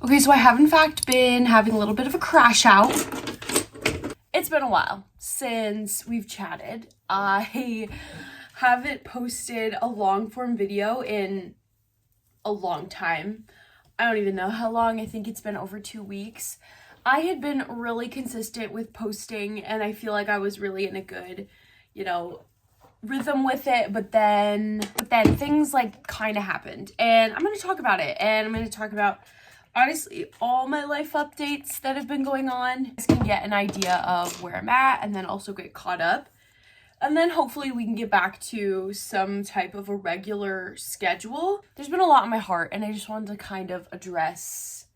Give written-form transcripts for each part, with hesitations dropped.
Okay, so I have in fact been having a little bit of a crash out. It's been a while since we've chatted. I haven't posted a long form video in a long time. I don't even know how long. I think it's been over 2 weeks. I had been really consistent with posting and I feel like I was really in a good, rhythm with it, but then things like kind of happened, and I'm going to talk about it, and I'm going to talk about honestly all my life updates that have been going on. You guys can get an idea of where I'm at and then also get caught up, and then hopefully we can get back to some type of a regular schedule. There's been a lot on my heart and I just wanted to kind of address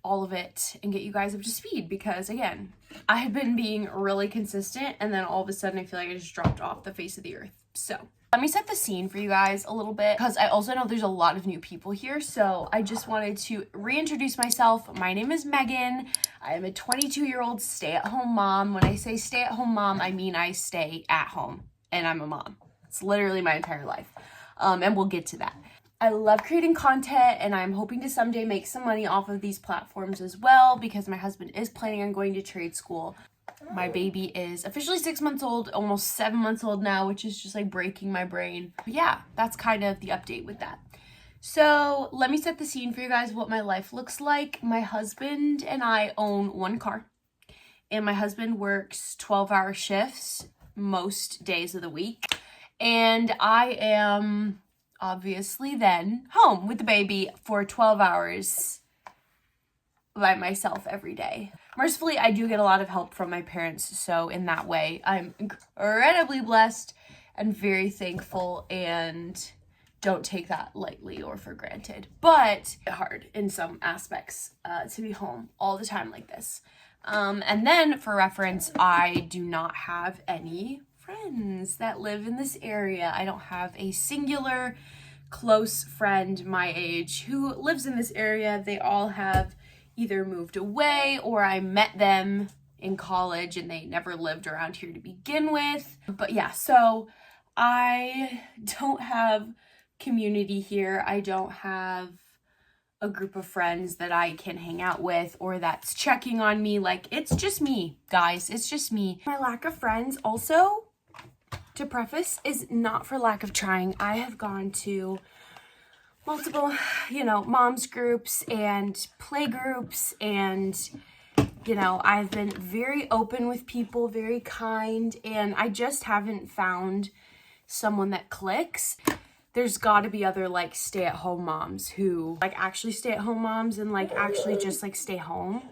all of it and get you guys up to speed, because again, I have been being really consistent and then all of a sudden I feel like I just dropped off the face of the earth. So let me set the scene for you guys a little bit, because I also know there's a lot of new people here. So I just wanted to reintroduce myself. My name is Megan. I am a 22-year-old stay-at-home mom. When I say stay-at-home mom, I mean I stay at home and I'm a mom. It's literally my entire life. And we'll get to that. I love creating content and I'm hoping to someday make some money off of these platforms as well, because my husband is planning on going to trade school. My baby is officially 6 months old, almost 7 months old now, which is just like breaking my brain. But yeah, that's kind of the update with that. So let me set the scene for you guys what my life looks like. My husband and I own one car, and my husband works 12-hour shifts most days of the week. And I am obviously then home with the baby for 12 hours by myself every day. Mercifully, I do get a lot of help from my parents, so in that way I'm incredibly blessed and very thankful, and don't take that lightly or for granted. But it's hard in some aspects to be home all the time like this. And then for reference, I do not have any friends that live in this area. I don't have a singular close friend my age who lives in this area. They all have either moved away or I met them in college and they never lived around here to begin with. But yeah, so I don't have community here. I don't have a group of friends that I can hang out with or that's checking on me. Like, it's just me, guys. It's just me. My lack of friends also, to preface, is not for lack of trying. I have gone to multiple, moms groups and play groups, and, I've been very open with people, very kind, and I just haven't found someone that clicks. There's got to be other stay-at-home moms who actually stay-at-home moms and actually just stay home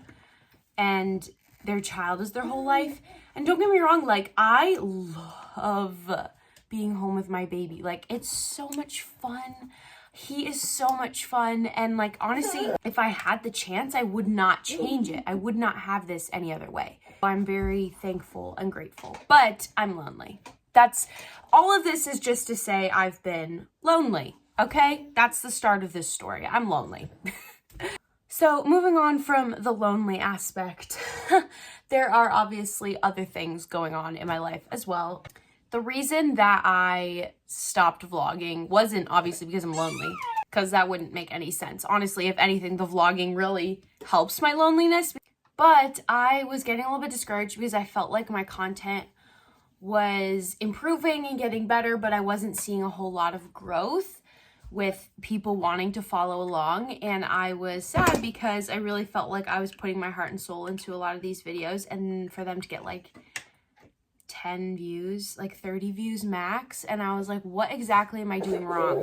and their child is their whole life. And don't get me wrong, I love being home with my baby. It's so much fun. He is so much fun. And honestly, if I had the chance, I would not change it. I would not have this any other way. I'm very thankful and grateful, but I'm lonely. All of this is just to say I've been lonely, okay? That's the start of this story. I'm lonely. So moving on from the lonely aspect, there are obviously other things going on in my life as well. The reason that I stopped vlogging wasn't obviously because I'm lonely, because that wouldn't make any sense. Honestly, if anything, the vlogging really helps my loneliness. But I was getting a little bit discouraged because I felt like my content was improving and getting better, but I wasn't seeing a whole lot of growth with people wanting to follow along. And I was sad because I really felt like I was putting my heart and soul into a lot of these videos, and for them to get 10 views, 30 views max, and I was like, what exactly am I doing wrong?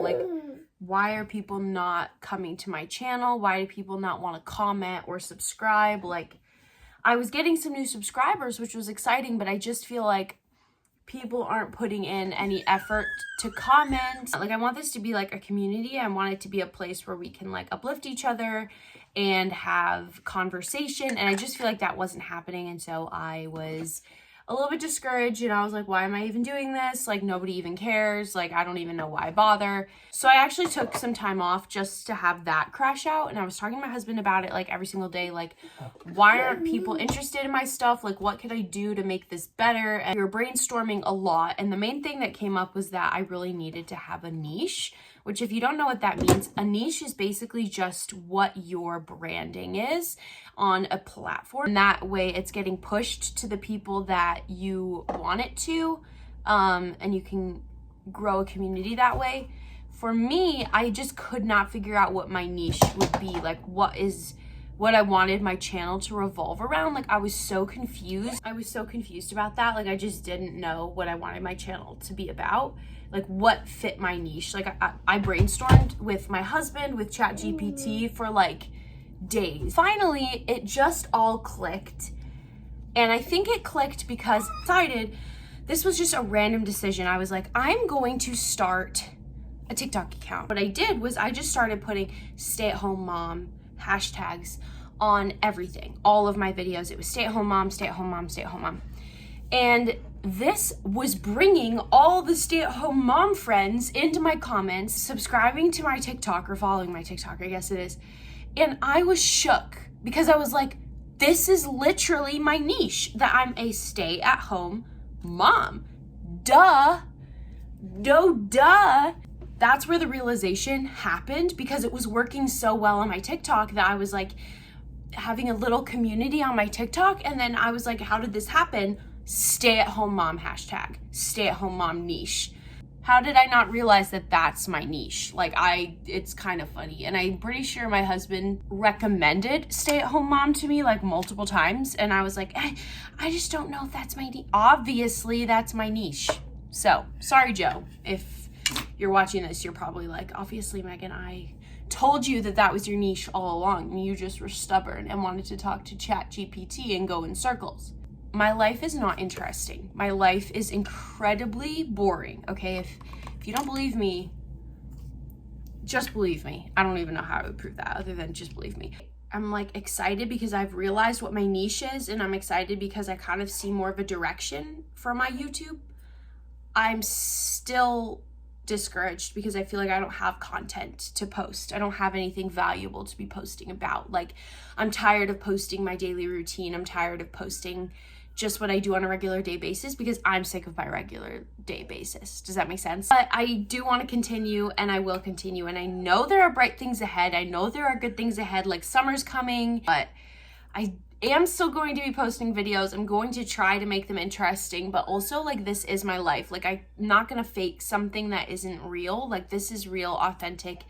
Why are people not coming to my channel? Why do people not want to comment or subscribe? I was getting some new subscribers, which was exciting, but I just feel like people aren't putting in any effort to comment. I want this to be a community. I want it to be a place where we can uplift each other and have conversation, and I just feel like that wasn't happening. And so I was a little bit discouraged, and I was like, why am I even doing this? Nobody even cares. I don't even know why I bother. So I actually took some time off just to have that crash out, and I was talking to my husband about it every single day. Why aren't people interested in my stuff? What could I do to make this better? And we were brainstorming a lot, and the main thing that came up was that I really needed to have a niche which if you don't know what that means, a niche is basically just what your branding is on a platform. And that way it's getting pushed to the people that you want it to, and you can grow a community that way. For me, I just could not figure out what my niche would be, like what I wanted my channel to revolve around. Like I was so confused about that. Like I just didn't know what I wanted my channel to be about, like what fit my niche. Like I brainstormed with my husband, with ChatGPT for like days. Finally, it just all clicked. And I think it clicked because I decided this was just a random decision. I was like, I'm going to start a TikTok account. What I did was I just started putting stay-at-home mom hashtags on everything. All of my videos, it was stay-at-home mom, stay-at-home mom, stay-at-home mom. And this was bringing all the stay-at-home mom friends into my comments, subscribing to my TikTok or following my TikTok, I guess it is. And I was shook because I was like, this is literally my niche, that I'm a stay-at-home mom. Duh. No, duh. That's where the realization happened, because it was working so well on my TikTok that I was like having a little community on my TikTok. And then I was like, how did this happen? Stay-at-home mom hashtag, stay-at-home mom niche. How did I not realize that that's my niche? Like it's kind of funny. And I'm pretty sure my husband recommended stay-at-home mom to me like multiple times. And I was like, I just don't know if that's my niche. Obviously that's my niche. So sorry, Joe, if you're watching this, you're probably like, obviously, Megan, I told you that was your niche all along, and you just were stubborn and wanted to talk to ChatGPT and go in circles. My life is not interesting. My life is incredibly boring, okay? If you don't believe me, just believe me. I don't even know how I would prove that other than just believe me. I'm like excited because I've realized what my niche is, and I'm excited because I kind of see more of a direction for my YouTube. I'm still discouraged because I feel like I don't have content to post. I don't have anything valuable to be posting about. Like, I'm tired of posting my daily routine. I'm tired of posting just what I do on a regular day basis because I'm sick of my regular day basis. Does that make sense? But I do want to continue, and I will continue. And I know there are bright things ahead. I know there are good things ahead, like summer's coming, but I am still going to be posting videos. I'm going to try to make them interesting, but also like this is my life. Like I'm not going to fake something that isn't real. Like this is real, authentic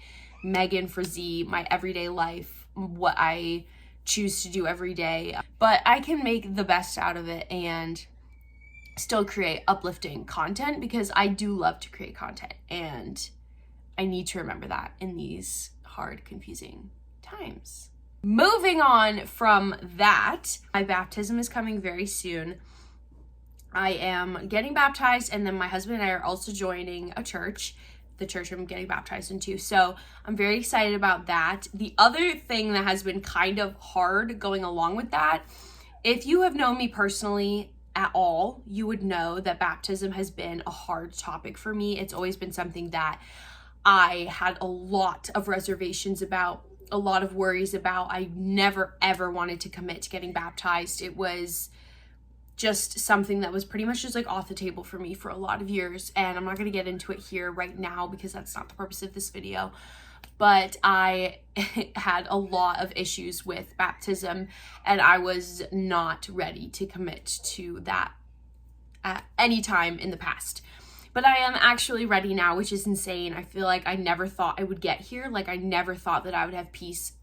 Megan for Z, my everyday life, what I choose to do every day. But I can make the best out of it and still create uplifting content because I do love to create content, and I need to remember that in these hard, confusing times. Moving on from that, my baptism is coming very soon. I am getting baptized, and then my husband and I are also joining a church, the church I'm getting baptized into. So I'm very excited about that. The other thing that has been kind of hard going along with that, if you have known me personally at all, you would know that baptism has been a hard topic for me. It's always been something that I had a lot of reservations about, a lot of worries about. I never ever wanted to commit to getting baptized. It was just something that was pretty much just like off the table for me for a lot of years, and I'm not going to get into it here right now because that's not the purpose of this video. But I had a lot of issues with baptism, and I was not ready to commit to that at any time in the past. But I am actually ready now, which is insane. I feel like I never thought I would get here. Like I never thought that I would have peace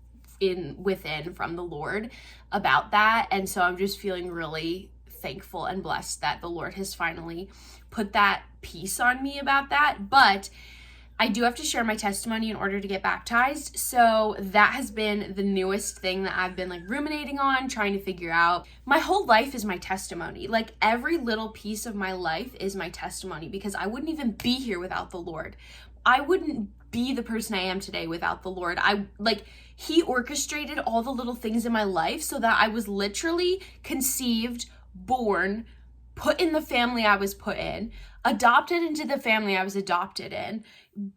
within from the Lord about that. And so I'm just feeling really thankful and blessed that the Lord has finally put that peace on me about that. But I do have to share my testimony in order to get baptized. So that has been the newest thing that I've been like ruminating on, trying to figure out. My whole life is my testimony. Like every little piece of my life is my testimony, because I wouldn't even be here without the Lord. I wouldn't be the person I am today without the Lord. He orchestrated all the little things in my life so that I was literally conceived, born, put in the family I was put in. adopted into the family I was adopted in,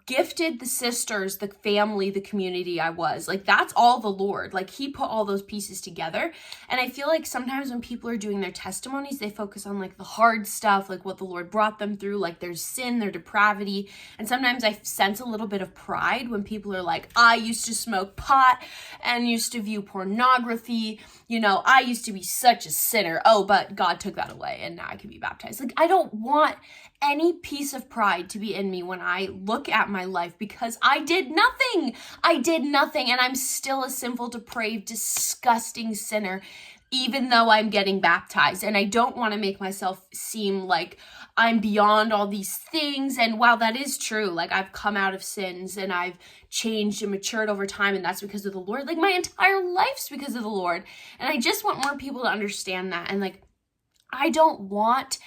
gifted the sisters, the family, the community I was. Like, that's all the Lord. Like, he put all those pieces together. And I feel like sometimes when people are doing their testimonies, they focus on like the hard stuff, like what the Lord brought them through, like their sin, their depravity. And sometimes I sense a little bit of pride when people are like, I used to smoke pot and used to view pornography. You know, I used to be such a sinner. Oh, but God took that away and now I can be baptized. Like, I don't want any piece of pride to be in me when I look at my life, because I did nothing. I did nothing, and I'm still a sinful, depraved, disgusting sinner, even though I'm getting baptized. And I don't want to make myself seem like I'm beyond all these things. And while that is true, like, I've come out of sins and I've changed and matured over time, and that's because of the Lord. Like, my entire life's because of the Lord. And I just want more people to understand that. And like, I don't want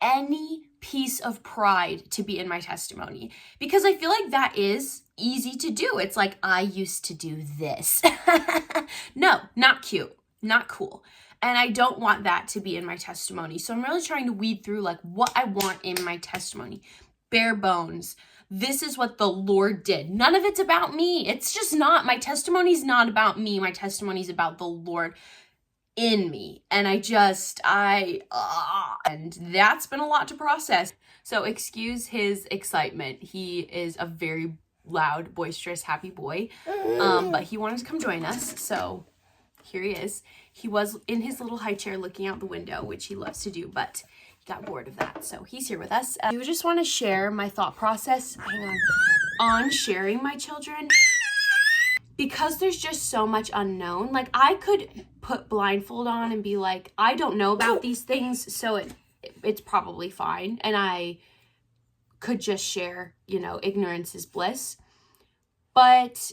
any piece of pride to be in my testimony, because I feel like that is easy to do. It's like, I used to do this. No, not cute, not cool. And I don't want that to be in my testimony. So I'm really trying to weed through like what I want in my testimony. Bare bones. This is what the Lord did. None of it's about me. It's just not. My testimony's not about me. My testimony's about the Lord in me. And and that's been a lot to process. So excuse his excitement. He is a very loud, boisterous, happy boy. But he wanted to come join us. So here he is. He was in his little high chair looking out the window, which he loves to do, but he got bored of that. So he's here with us. I just want to share my thought process, on sharing my children. Because there's just so much unknown. Like, I could put blindfold on and be like, I don't know about these things, so it's probably fine. And I could just share, you know, ignorance is bliss. But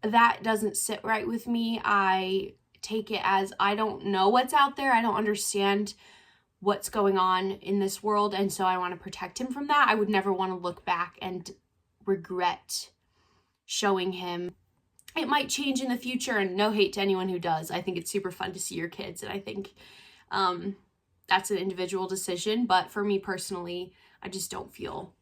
that doesn't sit right with me. I take it as I don't know what's out there. I don't understand what's going on in this world. And so I want to protect him from that. I would never want to look back and regret showing him. It might change in the future, and no hate to anyone who does. I think it's super fun to see your kids, and I think that's an individual decision. But for me personally, I just don't feel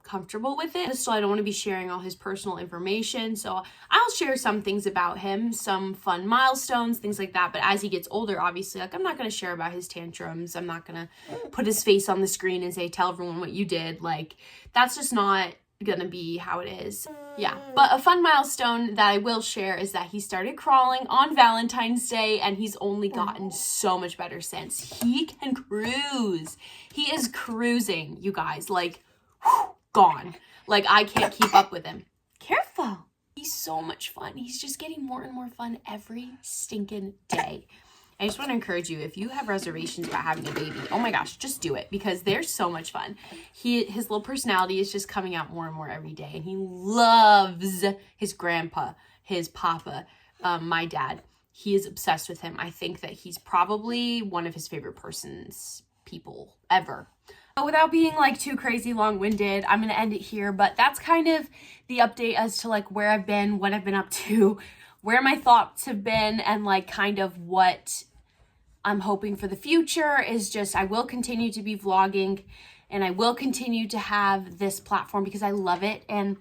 comfortable with it. So I don't want to be sharing all his personal information. So I'll share some things about him, some fun milestones, things like that. But as he gets older, obviously, like, I'm not going to share about his tantrums. I'm not going to put his face on the screen and say, tell everyone what you did. Like, that's just not gonna be how it is. Yeah, but a fun milestone that I will share is that he started crawling on Valentine's Day, and he's only gotten so much better since. He can cruise. He is cruising, you guys, like, gone. Like, I can't keep up with him. Careful. He's so much fun. He's just getting more and more fun every stinking day. I just want to encourage you, if you have reservations about having a baby, oh my gosh, just do it, because they're so much fun. His little personality is just coming out more and more every day, and he loves his grandpa, his papa, my dad. He is obsessed with him. I think that he's probably one of his favorite people ever. But without being like too crazy long-winded, I'm going to end it here, but that's kind of the update as to like where I've been, what I've been up to, where my thoughts have been, and like kind of what I'm hoping for the future is just, I will continue to be vlogging, and I will continue to have this platform because I love it. And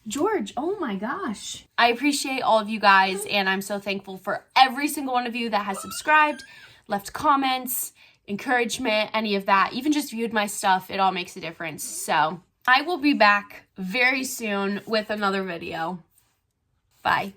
George, oh my gosh. I appreciate all of you guys, and I'm so thankful for every single one of you that has subscribed, left comments, encouragement, any of that, even just viewed my stuff. It all makes a difference. So I will be back very soon with another video. Bye.